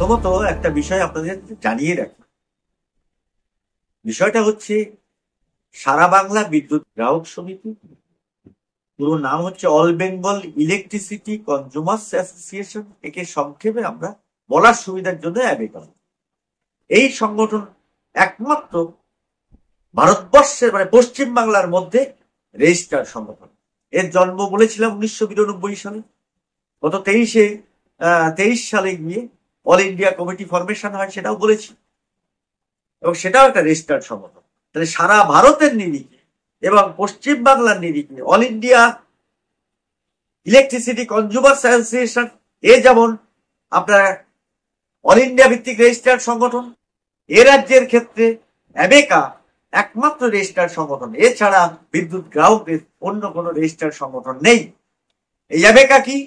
প্রথমত একটা বিষয় আপনাদের জানিয়ে রাখি, বিষয়টা হচ্ছে সারা বাংলা বিদ্যুৎ গ্রাহক সমিতি, পুরো নাম হচ্ছে all Bengal electricity consumers association, একে সংক্ষেপে আমরা বলার সুবিধার জন্য অ্যাবেকা। এই সংগঠন একমাত্র ভারতবর্ষের মানে পশ্চিম বাংলার মধ্যে রেজিস্টার্ড সংগঠন। এর জন্ম বলেছিলাম 1992 সালে। গত 23 সালে গিয়ে অল ইন্ডিয়া কমিটি ফরমেশন হয়, সেটাও বলেছি, এবং সেটাও একটা রেজিস্টার্ড সংগঠন। তাহলে সারা ভারতের নিরিখে এবং পশ্চিম বাংলার নিরিখে all India electricity consumers association এ যেমন আপনার অল ইন্ডিয়া ভিত্তিক রেজিস্টার্ড সংগঠন, এ রাজ্যের ক্ষেত্রে অ্যাবেকা একমাত্র রেজিস্টার্ড সংগঠন। এছাড়া বিদ্যুৎ গ্রাহকদের অন্য কোনো রেজিস্টার্ড সংগঠন নেই। এই অ্যাবেকা কি?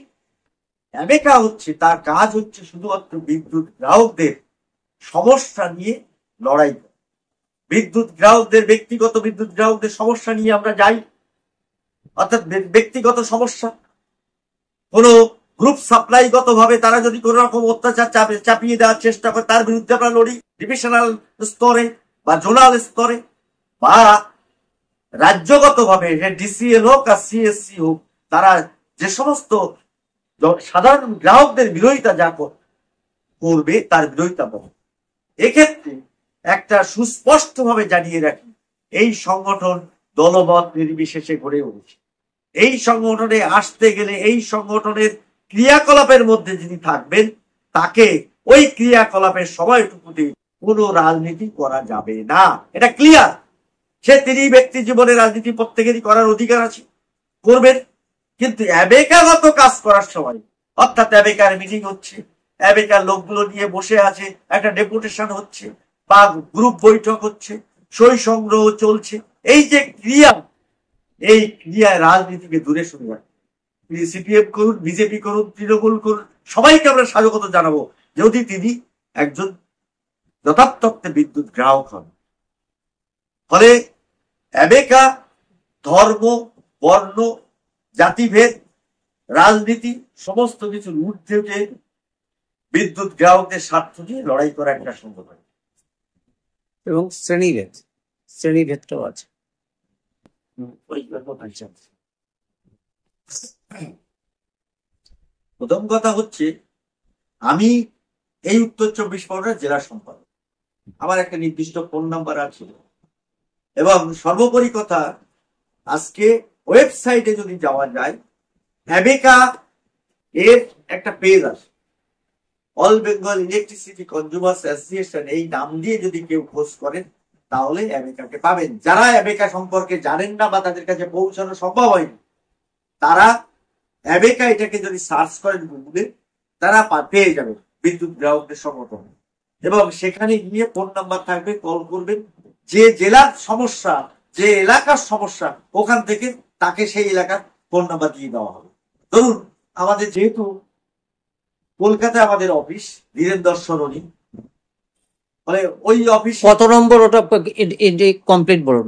অ্যাবেকা হচ্ছে, তার কাজ হচ্ছে শুধুমাত্র বিদ্যুৎ গ্রাহকদের সমস্যা নিয়ে লড়াই করা। ব্যক্তিগত বিদ্যুৎ গ্রাহকদের সমস্যা নিয়ে আমরা যাই, অর্থাৎ ব্যক্তিগত সমস্যা, কোনো গ্রুপ সাপ্লাইগত ভাবে তারা যদি কোনো রকম অত্যাচার চাপিয়ে দেওয়ার চেষ্টা করে, তার বিরুদ্ধে আমরা লড়ি ডিভিশনাল স্তরে বা জোনাল স্তরে, বা রাজ্যগত ভাবে ডিসিএল হোক আর সিএসসি হোক, তারা যে সমস্ত সাধারণ গ্রাহকদের বিরোধিতা যা করবে তার বিরোধিতা পাবে। এক্ষেত্রে একটা সুস্পষ্ট ভাবে জানিয়ে রাখি, এই সংগঠন দলমত নির্বিশেষে গড়ে উঠেছে। এই সংগঠনে আসতে গেলে এই সংগঠনের ক্রিয়াকলাপের মধ্যে যিনি থাকবেন, তাকে ওই ক্রিয়াকলাপের সময়টুকুতে কোনো রাজনীতি করা যাবে না, এটা ক্লিয়ার। তিনি ব্যক্তি জীবনে রাজনীতি প্রত্যেকেরই করার অধিকার আছে, করবেন, কিন্তু অ্যাবেকাগত কাজ করার সময়, অর্থাৎ অ্যাবেকার মিটিং হচ্ছে, অ্যাবেকার লোকগুলো নিয়ে বসে আছে, একটা ডেপুটেশন হচ্ছে বা গ্রুপ বৈঠক হচ্ছে, সই সংগ্রহ চলছে, এই যে ক্রিয়া, এই ক্রিয়ায় রাজনীতিকে দূরে সরে রাখে। সিপিএম করুন, বিজেপি করুন, তৃণমূল করুন, সবাইকে আমরা স্বাগত জানাবো যদি তিনি একজন যথার্থে বিদ্যুৎ গ্রাহক হন। ফলে অ্যাবেকা ধর্ম, বর্ণ, জাতিভেদ, রাজনীতি সমস্ত কিছুর ঊর্ধ্বে উঠে বিদ্যুৎ গ্রাহকদের স্বার্থ নিয়ে লড়াই করা একটা সংগঠন। এবং শ্রেণীভেদটাও আছে। প্রথম কথা হচ্ছে, আমি এই উত্তর 24 পরগনার জেলা সম্পাদক, আমার একটা নির্দিষ্ট ফোন নাম্বার আছে, এবং সর্বোপরি কথা, আজকে ওয়েবসাইটে যদি যাওয়া যায়, অ্যাবেকা এর একটা পেজ আছে, all Bengal electricity consumers association, এই নাম দিয়ে যদি কেউ খোঁজ করেন তাহলে অ্যাবেকাকে পাবেন। যারা অ্যাবেকা সম্পর্কে জানেন না বা তাদের কাছে পৌঁছানো সম্ভব হয়নি, তারা অ্যাবেকা এটাকে যদি সার্চ করেন গুগলে, তারা পেয়ে যাবেন বিদ্যুৎ গ্রাহকদের সংগঠন, এবং সেখানে গিয়ে ফোন নাম্বার থাকবে, কল করবেন, যে জেলার সমস্যা, যে এলাকার সমস্যা, ওখান থেকে তাকে সেই এলাকার ফোন নাম্বার দিয়ে দেওয়া হবে। ধরুন আমাদের যেহেতু কলকাতায় আমাদের অফিস ধীরেন্দ্র সরণি, মানে ওই অফিস কত নম্বর ওটা কমপ্লিট বলুন?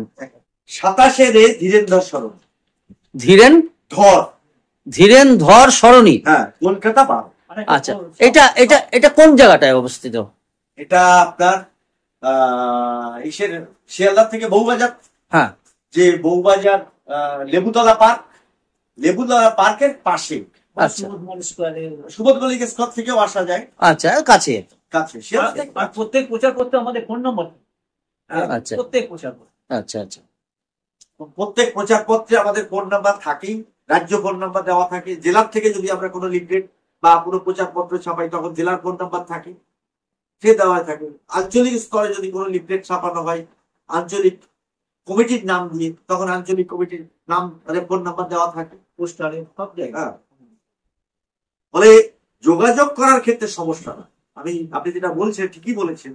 27 ধীরেন্দ্র সরণি, ধীরেন্দ্র সরণি, হ্যাঁ, কলকাতা 12। আচ্ছা, এটা কোন জায়গাটায় অবস্থিত? এটা আপনার শিয়ালদা থেকে বউবাজার, হ্যাঁ, যে বউবাজার লেবুতলা পার্কের পাশে, সুবোধ মল্লিক স্কোয়ার থেকেও আসা যায়। আচ্ছা, কাছে। প্রত্যেক প্রচার করতে আমাদের ফোন নম্বর, আচ্ছা, প্রত্যেক প্রচার করতে, আচ্ছা, প্রত্যেক প্রচার পত্রে আমাদের ফোন নাম্বার থাকেই, রাজ্য ফোন নাম্বার দেওয়া থাকে। জেলার থেকে যদি আমরা কোনো লিফলেট বা কোনো প্রচার পত্র ছাপাই, তখন জেলার ফোন নাম্বার থাকে, সে দেওয়া থাকে। আঞ্চলিক স্তরে যদি কোনো লিফলেট ছাপানো হয় আঞ্চলিক কমিটির নাম দিয়ে, তখন আঞ্চলিক কমিটির নাম, ফোন নাম্বার দেওয়া থাকে পোস্টারে, সব জায়গায়। ফলে যোগাযোগ করার ক্ষেত্রে সমস্যা না। আপনি যেটা বলছেন ঠিকই বলেছেন,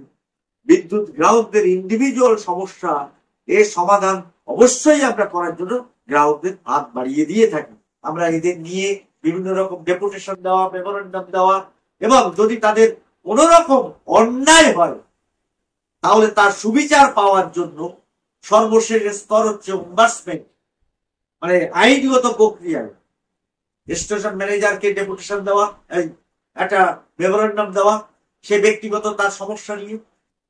বিদ্যুৎ গ্রাহকদের ইন্ডিভিজুয়াল সমস্যা এর সমাধান অবশ্যই আমরা করার জন্য গ্রাহকদের হাত বাড়িয়ে দিয়ে থাকি। আমরা এদের নিয়ে বিভিন্ন রকম ডেপুটেশন দেওয়া, মেমোরেন্ডাম দেওয়া, এবং যদি তাদের কোন রকম অন্যায় হয় তাহলে তার সুবিচার পাওয়ার জন্য সর্বশেষ স্তর হচ্ছে ওম্বাসমেন্ট, মানে আইনগত প্রক্রিয়ায় স্টেশন ম্যানেজারকে ডেপুটেশন দেওয়া, একটা মেমোরেন্ডাম দেওয়া, সে ব্যক্তিগত তার সমস্যা নিয়ে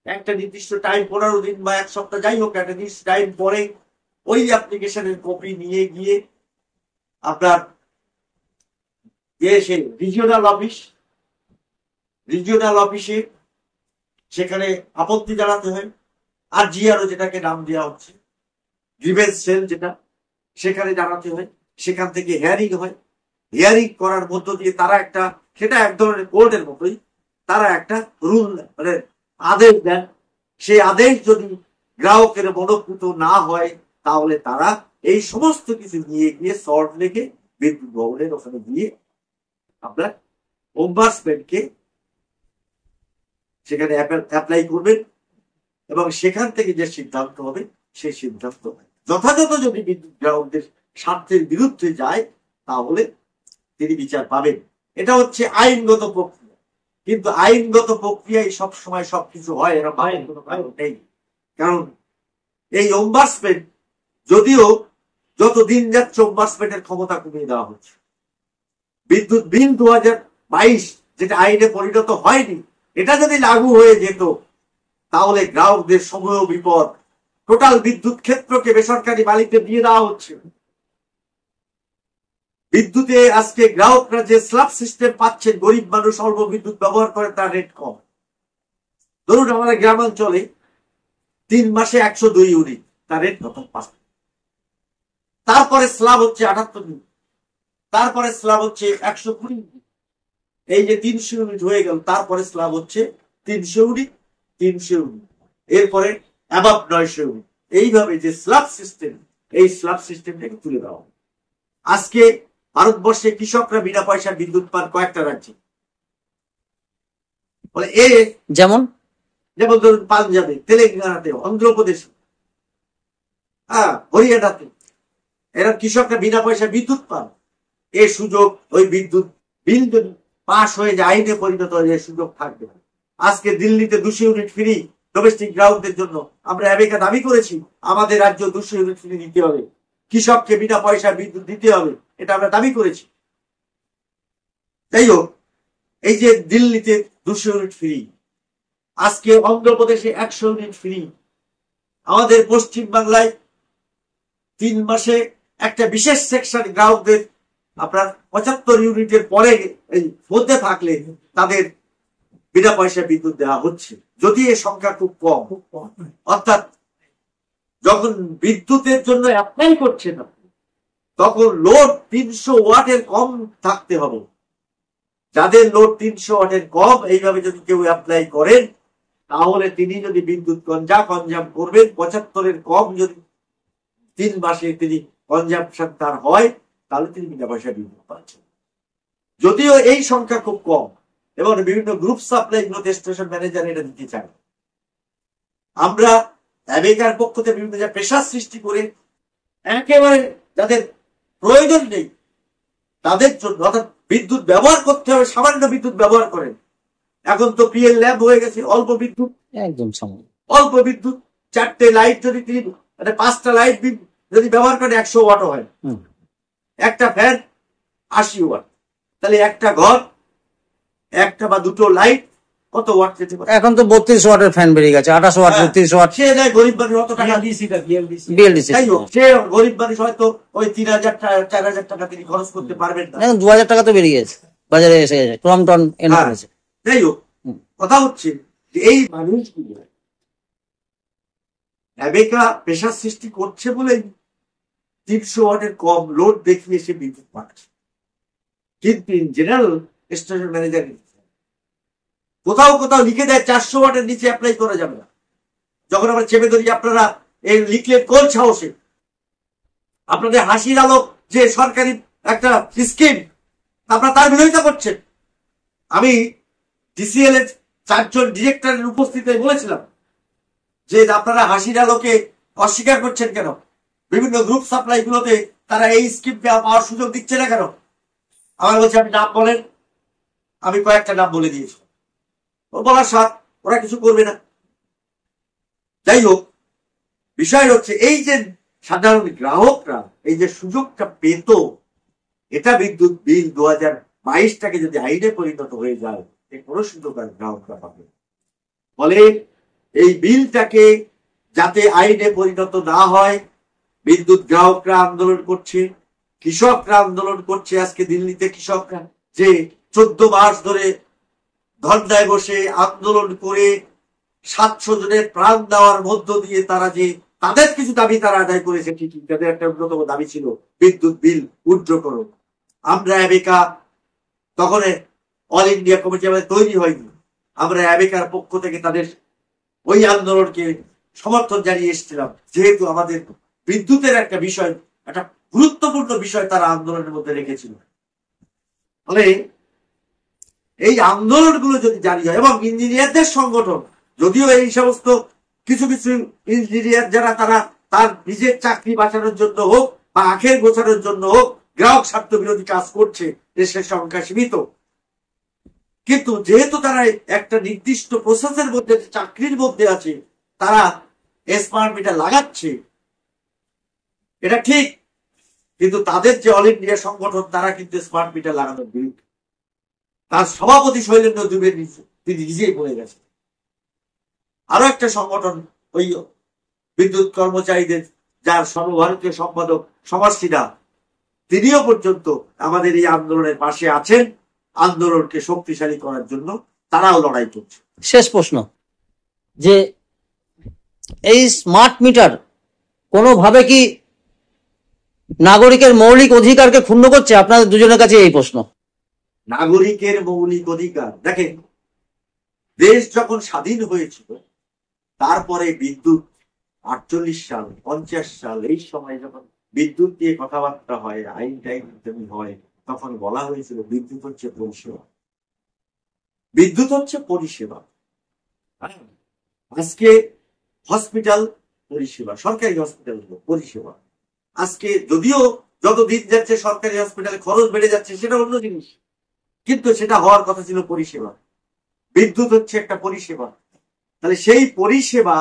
একটা নির্দিষ্ট টাইম, 15 দিন বা 1 সপ্তাহ, যাই হোক, একটা নির্দিষ্ট টাইম পরে ওই অ্যাপ্লিকেশনের কপি নিয়ে গিয়ে আপনার সে রিজিওনাল অফিসে সেখানে আপত্তি জানাতে হয়। আর জিআরও যেটাকে নাম দেওয়া হচ্ছে, গ্রিভেন্স সেল যেটা, সেখানে জানাতে হয়। সেখান থেকে হিয়ারিং হয়। হিয়ারিং করার মধ্য দিয়ে তারা একটা, সেটা এক ধরনের কোর্টের মতোই, তারা একটা রুল মানে আদেশ দেন। সেই আদেশ যদি গ্রাহকের মনোপুত না হয় তাহলে তারা এই সমস্ত কিছু নিয়ে গিয়ে সল্ট লেকে বিদ্যুৎ ভবনের ওখানে গিয়ে আপনার ওমবার্সম্যানকে সেখানে অ্যাপ্লাই করবেন এবং সেখান থেকে যে সিদ্ধান্ত হবে সেই সিদ্ধান্ত যথাযথ যদি বিদ্যুৎ গ্রাহকদের স্বার্থের বিরুদ্ধে যায় তাহলে তিনি বিচার পাবেন। এটা হচ্ছে আইনগত প্রক্রিয়া। কিন্তু আইনগত প্রক্রিয়ায় সবসময় সবকিছু হয় এরকম কোনো কারণ নেই। কারণ এই ওমবার্সম্যান, যদিও যত দিন যাচ্ছে ওমবার্সম্যানের ক্ষমতা কমিয়ে দেওয়া হচ্ছে, বিদ্যুৎ বিল 2022 যেটা আইনে পরিণত হয়নি, এটা যদি লাগু হয়ে যেত তাহলে গ্রাহকদের সমূহ বিপদ। টোটাল বিদ্যুৎ ক্ষেত্রকে বেসরকারি মালিকদের দিয়ে দেওয়া হচ্ছে। বিদ্যুতে আজকে গ্রাহকরা যে স্ল্যাব সিস্টেম পাচ্ছেন, গরিব মানুষ অল্প বিদ্যুৎ ব্যবহার করে তার রেট কম। ধরুন আমাদের গ্রামাঞ্চলে 3 মাসে 102 ইউনিট, তার রেট কত? 5। তারপরে স্ল্যাব হচ্ছে 78 ইউনিট, তারপরে স্ল্যাব হচ্ছে 120 ইউনিট। এই যে 300 ইউনিট হয়ে গেল, তারপরে স্ল্যাব হচ্ছে 300 ইউনিট, 300 ইউনিট, এরপরে অ্যাবাভ 900 ইউনিট। এইভাবে যে স্ল্যাব সিস্টেম, এই স্ল্যাব সিস্টেমটাকে তুলে দেওয়া হবে। আজকে ভারতবর্ষে কৃষকরা বিনা পয়সায় বিদ্যুৎ পান কয়েকটা রাজ্যে, বলে যেমন ধরুন পাঞ্জাবে, তেলেঙ্গানাতে, অন্ধ্রপ্রদেশে, হরিয়ানাতে, এরা কৃষকরা বিনা পয়সায় বিদ্যুৎ পান। এই সুযোগ, ওই বিদ্যুৎ বিল যদি পাশ হয়ে যায়, আইনে পরিণত হয়ে যায়, সুযোগ থাকবে। আজকে দিল্লিতে 200 ইউনিট ফ্রি ডোমেস্টিক গ্রাহকদের জন্য। আমরা অ্যাবেকা দাবি করেছি আমাদের রাজ্য 200 ইউনিট ফ্রি দিতে হবে, কৃষককে বিনা পয়সায় বিদ্যুৎ দিতে হবে, এটা আমরা দাবি করেছি। যাই হোক, এই যে দিল্লিতে 200 ইউনিট ফ্রি, আজকে অন্ধ্রপ্রদেশে 100 ইউনিট ফ্রি, আমাদের পশ্চিম বাংলায় 3 মাসে একটা বিশেষ সেকশন গ্রাহকদের আপনার 75 ইউনিটের পরে এই মধ্যে থাকলে তাদের বিনা পয়সায় বিদ্যুৎ দেওয়া হচ্ছে, যদি এই সংখ্যা খুব কম। অর্থাৎ যখন বিদ্যুতের জন্য অ্যাপ্লাই করছে না, তখন লোড 300 ওয়াটের কম থাকতে হবে। যাদের লোড 300 ওয়াটের কম, এইভাবে যদি কেউ অ্যাপ্লাই করেন তাহলে তিনি যদি বিদ্যুৎ কনজাম করবেন 75-এর কম, যদি 3 মাসে তিনি কনজাম্পশন তার হয়, তাহলে তিনি বিনা পয়সায় বিদ্যুৎ পাচ্ছেন। যদিও এই সংখ্যা খুব কম এবং বিভিন্ন গ্রুপ সাপ্লাই গুলোতে স্টেশন ম্যানেজার এটা দিতে চায়। আমরা অ্যাবেকার পক্ষ থেকে বিভিন্ন প্রেশার সৃষ্টি করে একেবারে যাদের প্রয়োজন নেই তাদের জন্য, অর্থাৎ বিদ্যুৎ ব্যবহার করতে হবে, সামান্য বিদ্যুৎ ব্যবহার করেন। এখন তো পিএল ল্যাব হয়ে গেছে, অল্প বিদ্যুৎ, একদম সামান্য অল্প বিদ্যুৎ। 4টে লাইট যদি তিনি, 5টা লাইট যদি ব্যবহার করে 100 ওয়াটও হয়, একটা ফ্যান 80 ওয়াট, তাহলে একটা ঘর, একটা বা দুটো লাইট কত ওয়াট যেতে পারে? এখন তো 32 ওয়াটের ফ্যান বেরিয়ে গেছে, 28 ওয়াট, 32 ওয়াট। সে দেয় গরিব মানুষ অত টাকা, বিএলডিসি। তাই হোক, সে গরিব মানুষ হয়তো ওই 3000 4000 টাকা তিনি খরচ করতে পারবেন না। এখন 2000 টাকা তো বেরিয়ে গেছে, বাজারে এসে গেছে, টন এনে ফেলেছে। যাই হোক, কথা হচ্ছে যে এই মানুষগুলো অ্যাবেকা প্রেশার সৃষ্টি করছে বলেই 300 ওয়াটের কম লোড দেখিয়ে সে বিদ্যুৎ পাচ্ছে। কিন্তু ইন জেনারেল স্টেশন ম্যানেজার কোথাও কোথাও লিখে দেয় 400 ওয়াটের নিচে অ্যাপ্লাই করা যাবে না। যখন আমরা চেপে ধরি, আপনারা এই লিখলেন কোন সাহসে? আপনাদের হাসির আলো যে সরকারি একটা স্কিম, আপনারা তার বিরোধিতা করছেন। আমি ডিসিএল এর 4 জন ডিরেক্টরের উপস্থিতিতে বলেছিলাম যে আপনারা হাসির আলোকে অস্বীকার করছেন কেন? বিভিন্ন গ্রুপ সাপ্লাই গুলোতে তারা এই স্কিম পাওয়ার সুযোগ দিচ্ছে না কেন? আমার বলছে আপনি নাম বলেন। আমি কয়েকটা নাম বলে দিয়েছি, বলার সাথ ওরা কিছু করবে না। যাই হোক, বিষয় হচ্ছে এই যে সাধারণ গ্রাহকরা এই যে সুযোগটা পেত, এটা বিদ্যুৎ বিল 2022টাকে যদি আইনে পরিণত হয়ে যায়, কোনো সুযোগ আর গ্রাহকরা পাবে। ফলে এই বিলটাকে যাতে আইনে পরিণত না হয়, বিদ্যুৎ গ্রাহকরা আন্দোলন করছে, কৃষকরা আন্দোলন করছে। আজকে দিল্লিতে কৃষকরা যে 14 মাস ধরে ধর্নায় বসে আন্দোলন করে 700 জনের প্রাণ দেওয়ার মধ্য দিয়ে তারা যে তাদের কিছু দাবি তারা আদায় করেছে, ঠিকই তাদের একটা অন্যতম দাবি ছিল বিদ্যুৎ বিল ঊর্ধ্বকরণ। আমরা অ্যাবেকা, তখন অল ইন্ডিয়া কমিটি আমাদের তৈরি হয়নি, আমরা অ্যাবেকার পক্ষ থেকে তাদের ওই আন্দোলনকে সমর্থন জানিয়ে এসেছিলাম, যেহেতু আমাদের বিদ্যুতের একটা বিষয়, একটা গুরুত্বপূর্ণ বিষয় তারা আন্দোলনের মধ্যে রেখেছিল। ফলে এই আন্দোলনগুলো যদি জারি হয়, এবং ইঞ্জিনিয়ারদের সংগঠন, যদিও এই সমস্ত কিছু কিছু ইঞ্জিনিয়ার যারা তারা তার নিজের চাকরি বাঁচানোর জন্য হোক বা আখের গোছানোর জন্য হোক গ্রাহক স্বার্থ বিরোধী কাজ করছে, দেশের সংখ্যা সীমিত, কিন্তু যেহেতু তারা একটা নির্দিষ্ট প্রসেসের মধ্যে, চাকরির মধ্যে আছে, তারা স্মার্ট মিটার লাগাচ্ছে, এটা ঠিক। কিন্তু তাদের যে অল ইন্ডিয়া সংগঠন, তারা কিন্তু স্মার্ট মিটার লাগানোর বিরুদ্ধে। তার সভাপতি শৈলেন্দ্র দুবে তিনি নিজেই বলে গেছেন। আরো একটা সংগঠন, ওই বিদ্যুৎ কর্মচারীদের যার সর্বভারতীয় সম্পাদক সমাজ সিনহা, তিনিও পর্যন্ত আমাদের এই আন্দোলনের পাশে আছেন, আন্দোলনকে শক্তিশালী করার জন্য তারাও লড়াই করছে। শেষ প্রশ্ন, যে এই স্মার্ট মিটার কোনোভাবে কি নাগরিকের মৌলিক অধিকারকে ক্ষুণ্ণ করছে? আপনাদের দুজনের কাছে এই প্রশ্ন। নাগরিকের মৌলিক অধিকার, দেখেন, দেশ যখন স্বাধীন হয়েছিল, তারপরে বিদ্যুৎ 48 সাল 50 সাল এই সময় যখন বিদ্যুৎ নিয়ে কথাবার্তা হয়, আইন টাইন হয়, তখন বলা হয়েছিল বিদ্যুৎ হচ্ছে পরিষেবা। বিদ্যুৎ হচ্ছে পরিষেবা। আজকে হসপিটাল পরিষেবা, সরকারি হসপিটাল পরিষেবা। আজকে যদিও যত দিন যাচ্ছে সরকারি হসপিটালে খরচ বেড়ে যাচ্ছে, সেটা অন্য জিনিস, কিন্তু সেটা হওয়ার কথা ছিল পরিষেবা। বিদ্যুৎ হচ্ছে একটা পরিষেবা। তাহলে সেই পরিষেবা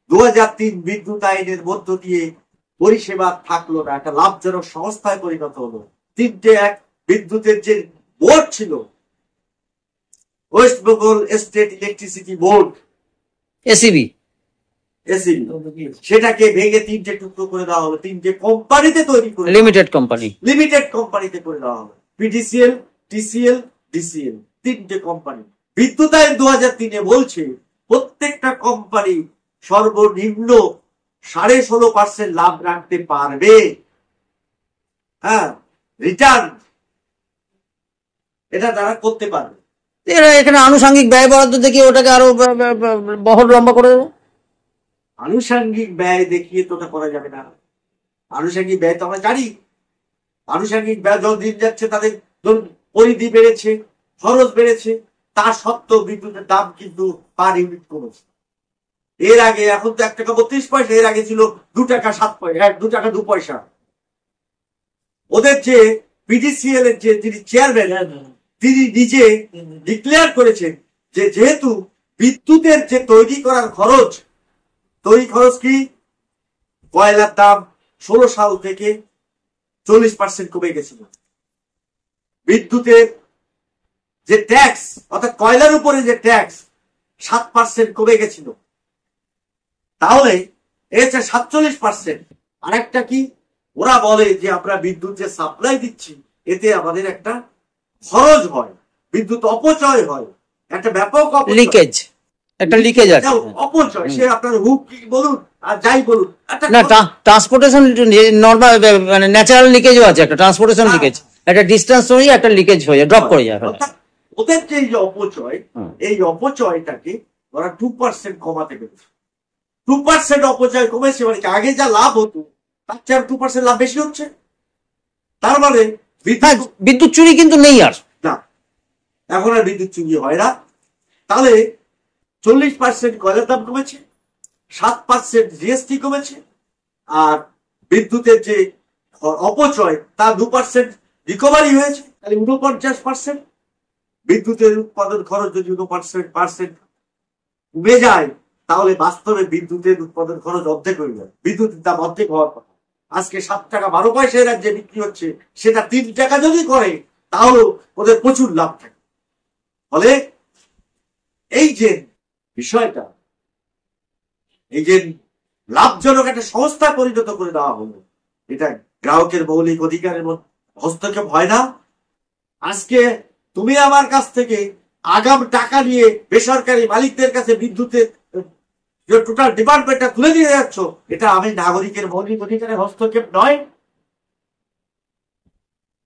2003 বিদ্যুৎ আইনের মধ্য দিয়ে পরিষেবা থাকলো না, একটা লাভজনক সংস্থায় পরিণত হলো। 3টে এক বিদ্যুতের যে বোর্ড ছিল, West Bengal state electricity board, ACB, সেটাকে ভেঙে 3টে টুকরো করে দেওয়া হলো, 3টে কোম্পানিতে তৈরি করে, লিমিটেড কোম্পানিতে করে দেওয়া হলো। পিডিসিএল, টিসিএল, ডিসিএল, 3টে কোম্পানি। বিদ্যুৎ আইন 2003 বলছে প্রত্যেকটা কোম্পানি সর্বনিম্ন 16.5% লাভ রাখতে পারবে। হ্যাঁ, রিটার্ন এটা তারা করতে পারবে। এরা এখানে আনুষঙ্গিক ব্যয় বরাদ্দ দেখিয়ে ওটাকে আরো বহর লম্বা করে দেবে। আনুষঙ্গিক ব্যয় দেখিয়ে তো ওটা করা যাবে না। আনুষঙ্গিক ব্যয় তো আমরা জানি, আনুষঙ্গিক ব্যয় যত দিন যাচ্ছে তাদের পরিধি বেড়েছে, খরচ বেড়েছে, তা সত্ত্বেও বিদ্যুতের দাম কিন্তু পার ইউনিট কমেছে। এর আগে, এখন তো 1 টাকা 32 পয়সা, এর আগে ছিল 2 টাকা 7 পয়সা, 2 টাকা 2 পয়সা। ওদের যে পিডিসিএল এর যে যিনি চেয়ারম্যান, তিনি নিজে ডিক্লেয়ার করেছেন যে যেহেতু বিদ্যুতের যে তৈরি করার খরচ, কি কয়লার দাম 16 সাল থেকে 40% কমে গেছিল। বিদ্যুতের যে ট্যাক্স, অর্থাৎ কয়লার উপরে যে ট্যাক্স 7% কমে গেছিল। তাহলে এটা 47%। আরেকটা কি, ওরা বলে যে আমরা বিদ্যুৎ যে সাপ্লাই দিচ্ছি, এতে আমাদের একটা খরচ হয়, বিদ্যুৎ অপচয় হয়, একটা ব্যাপক লিকেজ, একটা লিকেজ আছে, অপচয়। সে আপনার হুক কি বলুন আর যাই বলুন, না ট্রান্সপোর্টেশন নরমাল মানে ন্যাচারাল লিকেজও আছে, একটা ট্রান্সপোর্টেশন লিকেজ, একটা ডিসটেন্স হয়ে একটা লিকেজ হয়ে ড্রপ করে যায়। ওদের যে অপচয়, এই অপচয়টাকে ওরা 2% কমাতে পেরেছে। 2% অপচয় কমেছে, মানে আগে যা লাভ হতো তার চেয়ে 2% লাভ বেশি হচ্ছে। তার মানে বিদ্যুৎ চুরি কিন্তু নেই আর, না, এখন আর বিদ্যুৎ চুরি হয় না। তাহলে 40% কয়লার দাম কমেছে, 7% জিএসটি কমেছে, আর বিদ্যুতের যে অপচয় তা 2% রিকভারি হয়েছে। তাহলে 49% বিদ্যুতের উৎপাদন খরচ যদি 49% কমে যায়, তাহলে বাস্তবে বিদ্যুতের উৎপাদন খরচ অর্ধেক হয়ে যায়। বিদ্যুতের দাম অর্ধেক হওয়ার কথা। আজকে 7 টাকা 12 পয়সায় রাজ্যে বিক্রি হচ্ছে, সেটা 3 টাকা যদি করে, তাহলে ওদের প্রচুর লাভ থাকে। ফলে এই যে বিষয়টা, এই যে লাভজনক একটা সংস্থায় পরিণত করে দেওয়া হলো, এটা গ্রাহকের মৌলিক অধিকারের হস্তক্ষেপ হয় না? আজকে তুমি আমার কাছ থেকে আগাম টাকা নিয়ে বেসরকারি মালিকদের কাছে বিদ্যুতের টোটাল ডিপার্টমেন্টটা তুলে দিয়ে যাচ্ছ, এটা আমি নাগরিকের মৌলিক অধিকারের হস্তক্ষেপ নয়?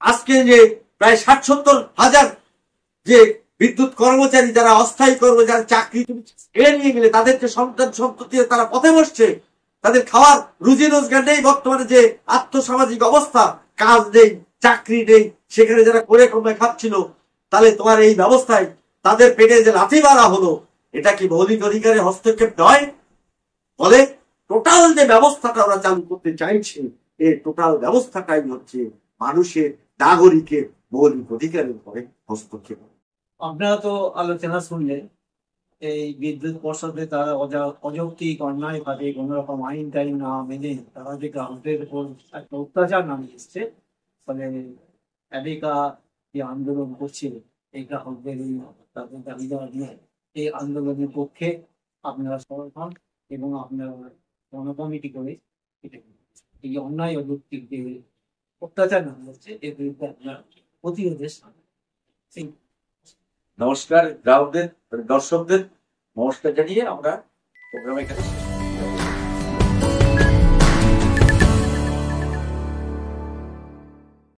আজকে যে প্রায় ৬০-৭০ হাজার যে বিদ্যুৎ কর্মচারী, যারা অস্থায়ী কর্মচারী, চাকরি তুমি কেড়ে নিয়ে গেলে, তাদের যে সন্তান সন্ততি তারা পথে বসছে, তাদের খাওয়ার রুজি রোজগার নেই, বর্তমানে যে আর্থসামাজিক অবস্থা, কাজ নেই, চাকরি নেই, সেখানে যারা করে কমে খাচ্ছিল, তাহলে তোমার এই ব্যবস্থায় তাদের পেটে যে লাথি মারা হলো, এটা কি মৌলিক অধিকারের হস্তক্ষেপ নয়? ফলে টোটাল যে ব্যবস্থাটা ওরা চালু করতে চাইছে, এই টোটাল ব্যবস্থাটাই হচ্ছে মানুষের, নাগরিকের মৌলিক অধিকারের উপরে হস্তক্ষেপ। আপনারা তো আলোচনা শুনলেন, এই বিদ্যুৎ পর্ষদে তারা অযৌক্তিক অন্যায় ভাবে কোন রকম আইন টাইন না মেনে তারা যে গ্রাহকদের উপর একটা অত্যাচার নামিয়ে এসছে, ফলে অ্যাবিকা যে আন্দোলন করছে এই গ্রাহকদের তাদের দাবি দেওয়া নিয়ে, এই আন্দোলনের পক্ষে আপনারা সরব হন এবং আপনারা গণকমিটি করে এই অন্যায় অযৌক্তিক যে অত্যাচার নামিয়ে হচ্ছে এর বিরুদ্ধে আপনারা প্রতিরোধের সামনে। নমস্কার গ্রাহকদের, দর্শকদের নমস্কার জানিয়ে আমরা প্রোগ্রামে